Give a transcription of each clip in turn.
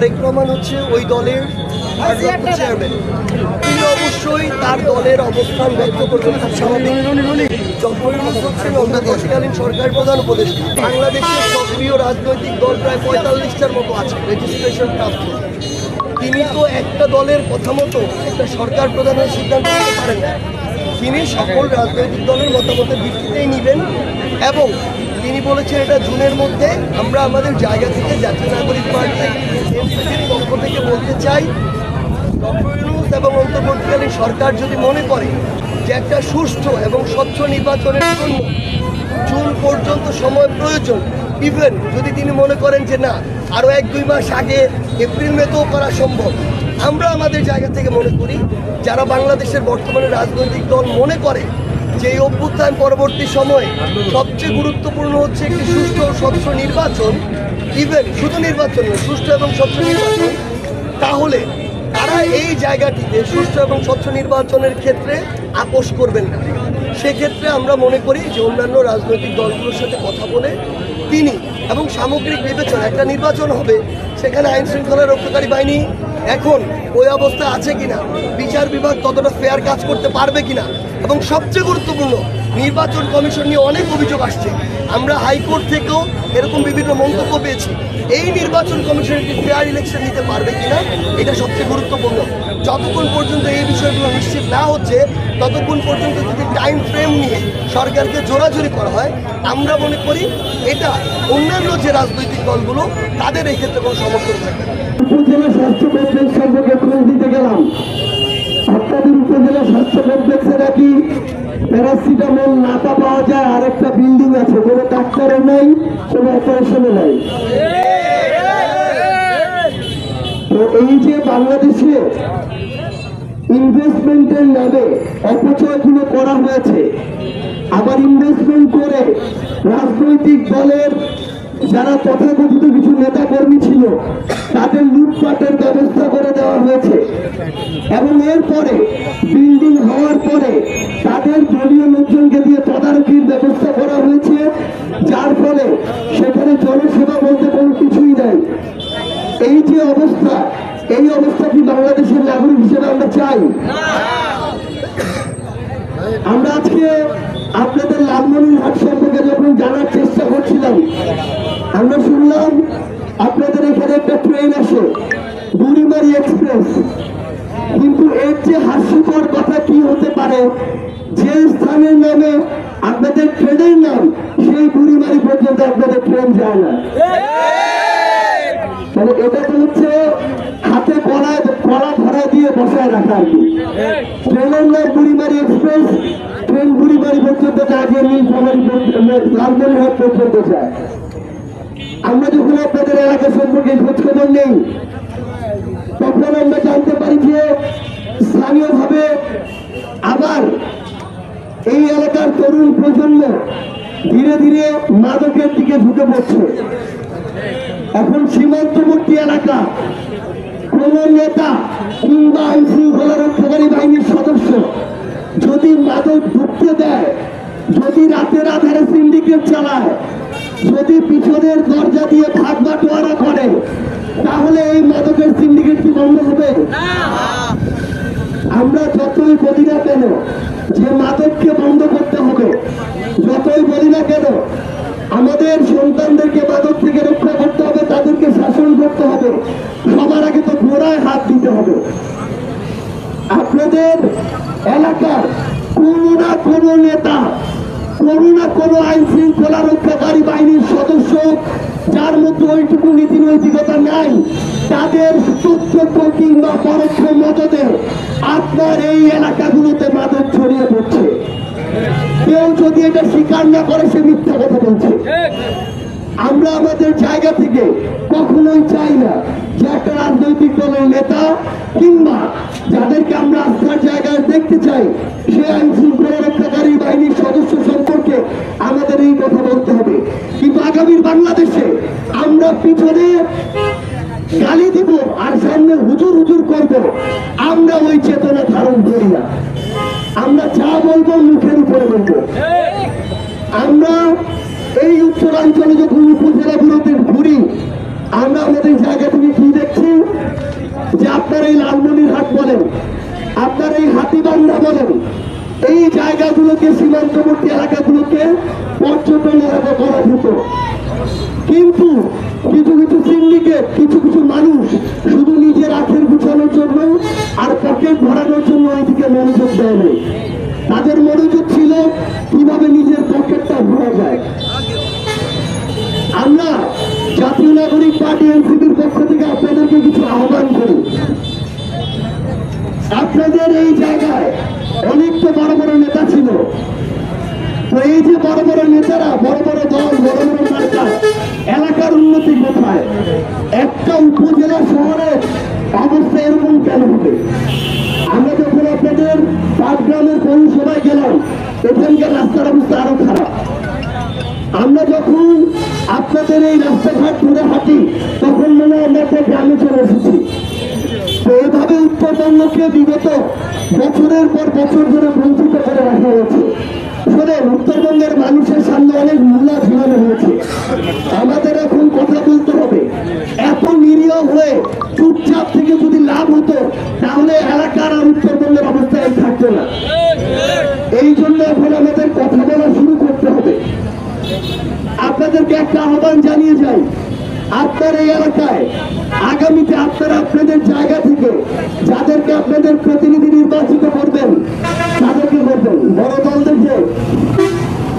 তারেক রহমান হচ্ছে ওই দলের চেয়ারম্যান। তিনি অবশ্যই তার দলের অবস্থান ব্যক্ত করবেন, খুব স্বাভাবিক। হচ্ছেন অন্তর্বর্তীকালীন সরকার প্রধান উপদেষ্টা। বাংলাদেশের সক্রিয় রাজনৈতিক দল প্রায় 45টার মতো আছে রেজিস্ট্রেশন প্রাপ্ত। তিনি তো একটা দলের কথা মতো একটা সরকার প্রধানের সিদ্ধান্ত নিতে পারেন না। তিনি সকল রাজনৈতিক দলের মতামতের ভিত্তিতেই নেবেন এবং তিনি বলেছেন এটা জুনের মধ্যে। আমরা আমাদের জায়গা থেকে জাতীয় নাগরিক পার্টি এনসিপির পক্ষ থেকে বলতে চাই, ডক্টর ইউনূস এবং অন্তর্বর্তীকালীন সরকার যদি মনে করে যে একটা সুষ্ঠু এবং স্বচ্ছ নির্বাচনের জন্য জুন পর্যন্ত সময় প্রয়োজন, ইভেন যদি তিনি মনে করেন যে না আরও 1-2 মাস আগে এপ্রিল মেতেও করা সম্ভব, আমরা আমাদের জায়গা থেকে মনে করি যারা বাংলাদেশের বর্তমানে রাজনৈতিক দল মনে করে যে এই অভ্যুত্থান পরবর্তী সময়ে সবচেয়ে গুরুত্বপূর্ণ হচ্ছে একটি সুষ্ঠু ও স্বচ্ছ নির্বাচন, ইভেন শুধু নির্বাচন নয়, সুষ্ঠু এবং স্বচ্ছ নির্বাচন, তাহলে তারা এই জায়গাটিতে সুষ্ঠু এবং স্বচ্ছ নির্বাচনের ক্ষেত্রে আপোষ করবেন না। সেক্ষেত্রে আমরা মনে করি যে অন্যান্য রাজনৈতিক দলগুলোর সাথে কথা বলে তিনি এবং সামগ্রিক বিবেচনা একটা নির্বাচন হবে, সেখানে আইন শৃঙ্খলা রক্ষাকারী বাহিনী এখন ওই অবস্থা আছে কিনা, বিচার বিভাগ ততটা ফেয়ার কাজ করতে পারবে কিনা, এবং সবচেয়ে গুরুত্বপূর্ণ নির্বাচন কমিশন নিয়ে অনেক অভিযোগ আসছে। আমরা হাইকোর্ট থেকেও এরকম বিভিন্ন মন্তব্য পেয়েছি। এই নির্বাচন কমিশন একটি ফেয়ার ইলেকশন নিতে পারবে কিনা, এটা সবচেয়ে গুরুত্বপূর্ণ। যতক্ষণ পর্যন্ত এই বিষয়গুলো নিশ্চিত না হচ্ছে ততক্ষণ পর্যন্ত যদি টাইম ফ্রেম নিয়ে সরকারকে জোরাজুরি করা হয়, আমরা মনে করি এটা অন্যান্য যে রাজনৈতিক দলগুলো তাদের এই ক্ষেত্রে কোনো সমর্থন থাকবে না। উপজেলা স্বাস্থ্য কমপ্লেক্স সম্পর্কে খোঁজ দিতে গেলাম। আপনাদের উপজেলা স্বাস্থ্য কমপ্লেক্সে নাকি প্যারাসিটামল নাতা পাওয়া যায়, আর একটা বিল্ডিং আছে, কোনো ডাক্তারও নাই, কোনো অপারেশনও নাই। তো এই যে বাংলাদেশে ইনভেস্টমেন্টের নামে অপচয়গুলো করা হয়েছে, আবার ইনভেস্টমেন্ট করে রাজনৈতিক দলের যারা তথাকথিত কিছু নেতা কর্মী ছিল তাদের লুটপাটের ব্যবস্থা করে দেওয়া হয়েছে, এবং এরপরে বিল্ডিং হওয়ার পরে তাদের দলীয় লোকজনকে দিয়ে তদারকির ব্যবস্থা করা হয়েছে, যার ফলে সেখানে জনসেবা বলতে কোনো কিছুই নাই। এই যে অবস্থা, এই অবস্থা কি বাংলাদেশের নাগরিক হিসেবে আমরা চাই? আমরা আজকে আপনাদের লালমনিরহাট সম্পর্কে যখন জানার চেষ্টা করছিলাম, আমরা শুনলাম আপনাদের এখানে একটা ট্রেন আসে, বুড়িমারি এক্সপ্রেস। কিন্তু এর যে হাস্যকর কথা কি হতে পারে, যে স্থানের নামে আপনাদের ট্রেনের নাম, সেই বুড়িমারি পর্যন্ত আপনাদের ট্রেন যায় না। মানে এটা তো হচ্ছে হাতে কলা ধরা দিয়ে বসায় রাখা আর কি। ট্রেনের নাম বুড়িমারি এক্সপ্রেস, ট্রেন বুড়িমারি পর্যন্ত না গিয়ে লালমনিরহাট পর্যন্ত যায়। আমরা যখন আপনাদের এলাকা সম্পর্কে খোঁজ খবর নেই, তখন আমরা জানতে পারি যে স্থানীয়ভাবে আবার এই এলাকার তরুণ প্রজন্ম ধীরে ধীরে মাদকের দিকে ঢুকে পড়ছে। এখন সীমান্তবর্তী এলাকা কোন নেতা কিংবা আইন শৃঙ্খলা রক্ষাকারী বাহিনীর সদস্য যদি মাদক ঢুকতে দেয়, যদি রাতের আধারে সিন্ডিকেট চালায়, যদি পিছনের দরজা দিয়ে ভাগ বাটোয়ারা করে, তাহলে এই মাদকের সিন্ডিকেট কি বন্ধ হবে? আমরা যতই বলি না কেন যে মাদককে বন্ধ করতে হবে, যতই বলি না কেন আমাদের সন্তানদেরকে মাদক থেকে রক্ষা করতে হবে, তাদেরকে শাসন করতে হবে, সবার আগে তো গোড়ায় হাত দিতে হবে। আপনাদের এলাকার কোনো না কোনো নেতা, কোনো না কোনো আইন শৃঙ্খলা রক্ষাকারী বাহিনীর সদস্য যার মধ্যে ওইটুকু নীতি নৈতিকতা নাই, তাদের প্রত্যক্ষ কিংবা পরোক্ষ মদতে আপনার এই এলাকাগুলোতে মাদক ছড়িয়ে পড়ছে। কেউ যদি এটা স্বীকার না করে সে মিথ্যা কথা বলছে। আমরা আমাদের জায়গা থেকে কখনোই চাই না যে একটা রাজনৈতিক দলের নেতা কিংবা যাদেরকে আমরা আস্থার জায়গায় দেখতে চাই সে আইন শৃঙ্খলা রক্ষাকারী বাহিনীর সদস্য সম্পর্কে আমাদের এই কথা বলতে হবে। কিন্তু আগামীর বাংলাদেশে আমরা পিছনে গালি দিব আর সামনে হুজুর হুজুর করব, আমরা ওই চেতনা ধারণ করি না। আমরা যা বলবো মুখের উপরে বলবো। আমরা এই উত্তরাঞ্চলে যখন উপজেলাগুলোতে ঘুরি, আমরা আমাদের জায়গা থেকে কি দেখছি, এলাকাগুলোকে, সীমান্তবর্তী এলাকাগুলোকে পর্যটন এলাকা করা হতো। কিন্তু কিছু কিছু সিন্ডিকেট, কিছু কিছু মানুষ শুধু নিজের আখের গুছানোর জন্য আর পকেট ভরানোর জন্য ওইদিকে মনোযোগ দেয় নাই। তাদের মনোযোগ ছিল কিভাবে নিজের পকেটটা ভরা যায়। আমরা জাতীয় নাগরিক পার্টি এনসিপির পক্ষ থেকে আপনাদেরকে কিছু আহ্বান করি। আপনাদের এই জায়গায় অনেক তো বড় বড় নেতা ছিল, তো এই যে বড় বড় নেতারা, বড় বড় দল, বড় বড় মার্কা, এলাকার উন্নতি কোথায়? একটা উপজেলা শহরের অবস্থা এরকম কেন হবে? আমরা যখন আপনাদের পাটগ্রামের পৌরসভায় গেলাম, এখানকার রাস্তার অবস্থা আরো খারাপ। আমরা যখন আপনাদের এই রাস্তাঘাট ধরে হাঁটি, তখন মনে হয় আমরা একটা গ্রামে চলে এসেছি। তো এভাবে উত্তরবঙ্গকে বিগত বছরের পর বছর ধরে বঞ্চিত করে রাখা হয়েছে। শোনেন, উত্তরবঙ্গের মানুষের সামনে অনেক মূলা ঝুলানো হয়েছে। আমাদের এখন কথা বলতে হবে। এত নিরীহ হয়ে চুপচাপ থেকে যদি লাভ হতো, তাহলে এলাকার আর উত্তরবঙ্গের অবস্থায় থাকতো না। এই জন্য এখন আমাদের কথা বলা শুরু করতে হবে। আপনাদেরকে একটা আহ্বান জানিয়ে যাই, আপনার এই এলাকায় আগামীতে আপনারা আপনাদের জায়গা থেকে যাদেরকে আপনাদের প্রতিনিধি নির্বাচিত করবেন, তাদেরকে করবেন বড় দল দেখে,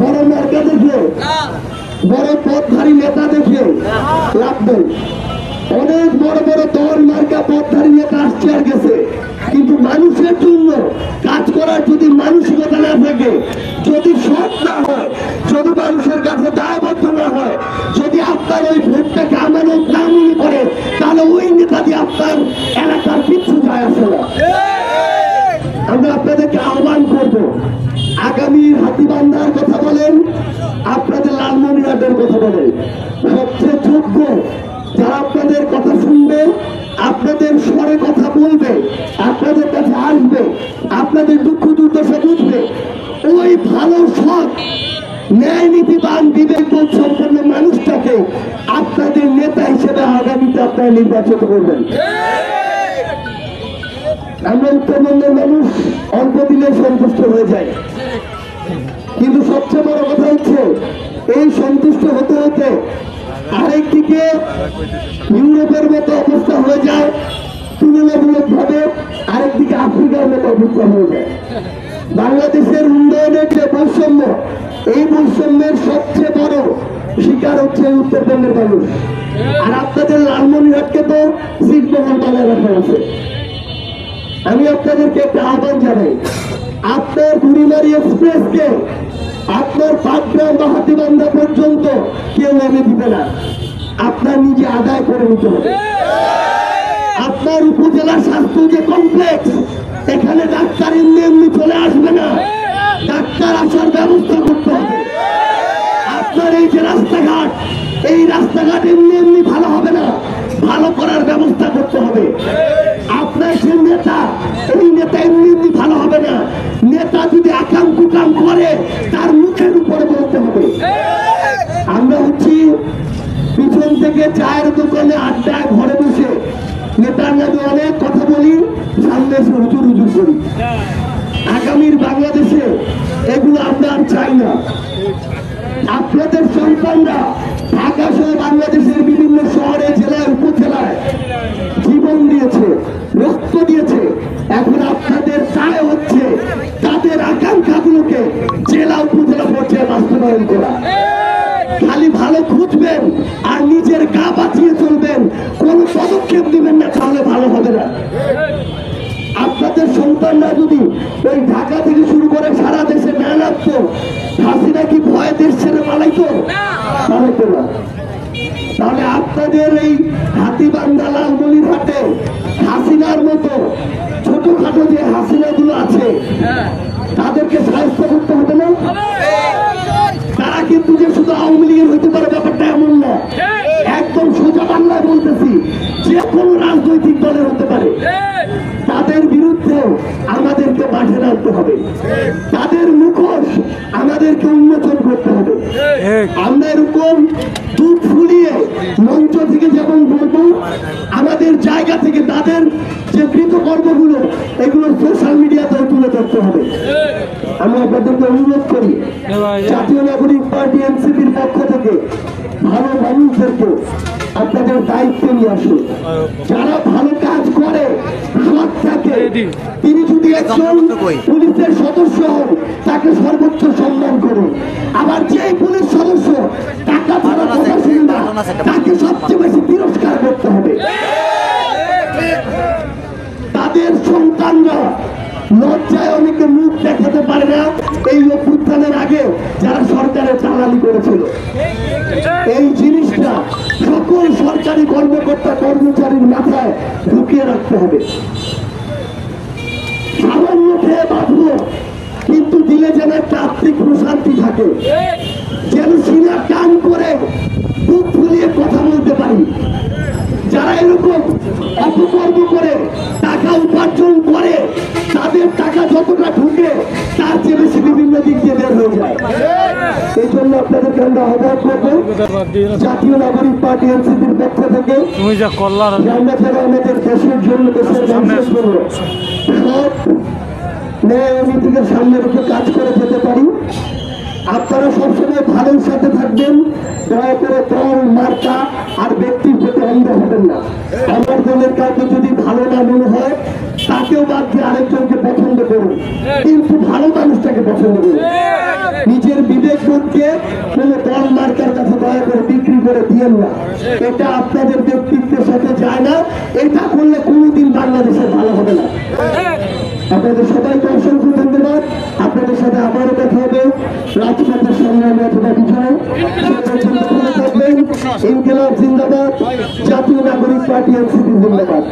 বড় মার্কা দেখে, বড় পদধারী নেতা দেখে রাখবেন। অনেক বড় বড় দল, মার্কা, পদধারী নেতা আসছে আর গেছে, কিন্তু মানুষের জন্য কাজ করার যদি মানসিকতা না থাকে, যদি সৎ না হয়, যদি মানুষের কাছে দায়বদ্ধ না হয়, যদি আপনার ওই ভোটটাকে আমানত না মনে করে, তাহলে ওই নেতা দিয়ে আপনার এলাকার কিচ্ছু যায় আসে না। আমরা আপনাদেরকে আহ্বান করব, আগামীর হাতীবান্ধার কথা বলেন, আপনাদের লালমনিরহাটের কথা বলেন, সবচেয়ে যোগ্য যারা আপনাদের কথা শুনবে, আপনাদের স্বরে কথা বলবে, আপনাদের কাছে আসবে, আপনাদের দুঃখ দুর্দশা বুঝবে, ওই ভালো সৎ ন্যায় নীতিবান বিবেকবোধ সম্পন্ন মানুষটাকে আপনাদের নেতা হিসেবে আগামীতে আপনারা নির্বাচিত করবেন। আমরা উত্তরবঙ্গের মানুষ অল্প দিলে সন্তুষ্ট হয়ে যায়, কিন্তু সবচেয়ে বড় কথা হচ্ছে এই সন্তুষ্ট হতে হতে আরেকদিকে ইউরোপের মতো অবস্থা হয়ে যায়, তুলনামূলক ভাবে আরেকদিকে আফ্রিকার মতো অবস্থা হয়ে যায়। বাংলাদেশের উন্নয়নের যে বৈষম্য, এই বৈষম্যের সবচেয়ে বড় শিকার হচ্ছে উত্তরবঙ্গের মানুষ। আর আপনাদের লালমনিরহাটকে তো সিটবহল বানায় রাখা আছে। আমি আপনাদেরকে একটা আহ্বান জানাই, আপনার বুড়িমারি এক্সপ্রেসকে আপনার পাটগ্রাম বা হাতীবান্ধা পর্যন্ত কেউ এনে দিবে না, আপনার নিজে আদায় করে নিতে হবে। আপনার উপজেলা স্বাস্থ্য যে কমপ্লেক্স, এখানে ডাক্তার এমনি এমনি চলে আসবে না, ডাক্তার আসার ব্যবস্থা করতে হবে। আপনার এই যে রাস্তাঘাট, এই রাস্তাঘাট এমনি এমনি ভালো হবে না, ভালো করার ব্যবস্থা করতে হবে। আপনার যে নেতা, এই নেতা এমনি এমনি ভালো হবে না, নেতা যদি আকাম কুকাম করে তার মুখের উপরে বলতে হবে। আমরা হচ্ছি পিছন থেকে চায়ের দোকানে আড্ডায় ঘরে বসে নেতার নামে অনেক কথা বলি, সামনে এসে হুজুর হুজুর করি। আগামীর বাংলাদেশে এগুলো আমরা আর চাই না। আপনাদের সন্তানরা ঢাকা সহ বাংলাদেশের বিভিন্ন শহরে, জেলায়, উপজেলায় জীবন দিয়েছে, রক্ত দিয়েছে। এখন আপনাদের চায় হচ্ছে তাদের আকাঙ্ক্ষাগুলোকে জেলা উপজেলা পর্যায়ে বাস্তবায়ন করা। খালি ভালো খুঁজবেন আর নিজের গা বাঁচিয়ে চলবেন, কোন পদক্ষেপ দিবেন না, তাহলে ভালো হবে না। আপনাদের সন্তানরা যদি ওই ঢাকা থেকে শুরু করে সারা দেশে না নামতো, হাসিনা কি ভয় দেশ ছেড়ে পালাইতো? পালাইতো না। তাহলে আপনাদের এই হাতীবান্ধা লালমনিরহাটে হাসিনার মতো ছোটখাটো যে হাসিনা গুলো আছে, তাদেরকে সাহায্য করতে হবে না? তারা কিন্তু যে শুধু আওয়ামী লীগের হইতে পারে ব্যাপারটা এমন না। একদম সোজা বাংলায় বলতেছি, যে কোনো রাজনৈতিক দলের হতে পারে। তাদের বিরুদ্ধে আমাদেরকে মাঠে নামতে হবে। তাদের মুখোশ আমাদেরকে উন্মোচন করতে হবে। আমরা এরকম দুধ ফুলিয়ে মঞ্চ থেকে যেমন বলবো, আমাদের জায়গা থেকে তাদের যে কৃতকর্মগুলো এগুলো সোশ্যাল মিডিয়াতেও তুলে ধরতে হবে। আমি আপনাদেরকে অনুরোধ করি, জাতীয় নাগরিক পার্টি এনসিপির পক্ষ থেকে ভালো মানুষদেরকে আপনাদের দায়িত্ব নিয়ে আসুন। যারা ভালো কাজ করে, সৎ থাকে, তিনি যদি একজন পুলিশের সদস্য হন তাকে সর্বোচ্চ সম্মান করুন। আবার যে পুলিশ সদস্য টাকা ছাড়া কথা শুনে না, তাকে সবচেয়ে বেশি তিরস্কার করতে হবে। তাদের সন্তানরা লজ্জায় অনেকে মুখ দেখাতে পারে না। এই অভ্যুত্থানের আগে যারা সরকারের দালালি করেছিল, এই জিনিসটা সকল সরকারি কর্মকর্তা কর্মচারীর মাথায় ঢুকিয়ে রাখতে হবে। সামান্য খেয়ে বাঁধব, কিন্তু দিলে যেন একটা আত্মিক প্রশান্তি থাকে, যেন সিনা টান করে বুক ফুলিয়ে কথা বলতে পারি। যারা এরকম অপকর্ম করে টাকা উপার্জন করে, তাদের টাকা যতটা ঢুকে তার চেয়ে বেশি বিভিন্ন দিক দিয়ে বের হয়ে যায়। এই জন্য আপনাদেরকে আমরা আহ্বান করবো, জাতীয় নাগরিক পার্টি এনসিপির পক্ষ থেকে আমরা যারা আমাদের দেশের জন্য, দেশের মানুষের জন্য সব ন্যায় নীতিকে সামনে রেখে কাজ করে যেতে পারি। আপনারা সবসময় ভালোর সাথে থাকবেন, দয়া করে দল, মার্কা আর ব্যক্তির প্রতি অন্ধ হবেন না। আমার দলের কাউকে যদি ভালো না মনে হয়, তাকেও বাদ দিয়ে আরেকজনকে পছন্দ করুন, কিন্তু ভালো মানুষটাকে পছন্দ করুন। নিজের বিবেক বোধকে কোনো দল মার্কার কাছে দয়া করে বিক্রি করে দিয়েন না। এটা আপনাদের ব্যক্তিত্বের সাথে যায় না। এটা করলে কোনোদিন বাংলাদেশের ভালো হবে না। আপনাদের সবাইকে অসংখ্য ধন্যবাদ। আপনাদের সাথে আবারও দেখা হবে রাজপথের সংগ্রামে অথবা বিজয়। থাকবেন। ইনকিলাব জিন্দাবাদ, জাতীয় নাগরিক পার্টি এনসিপি জিন্দাবাদ।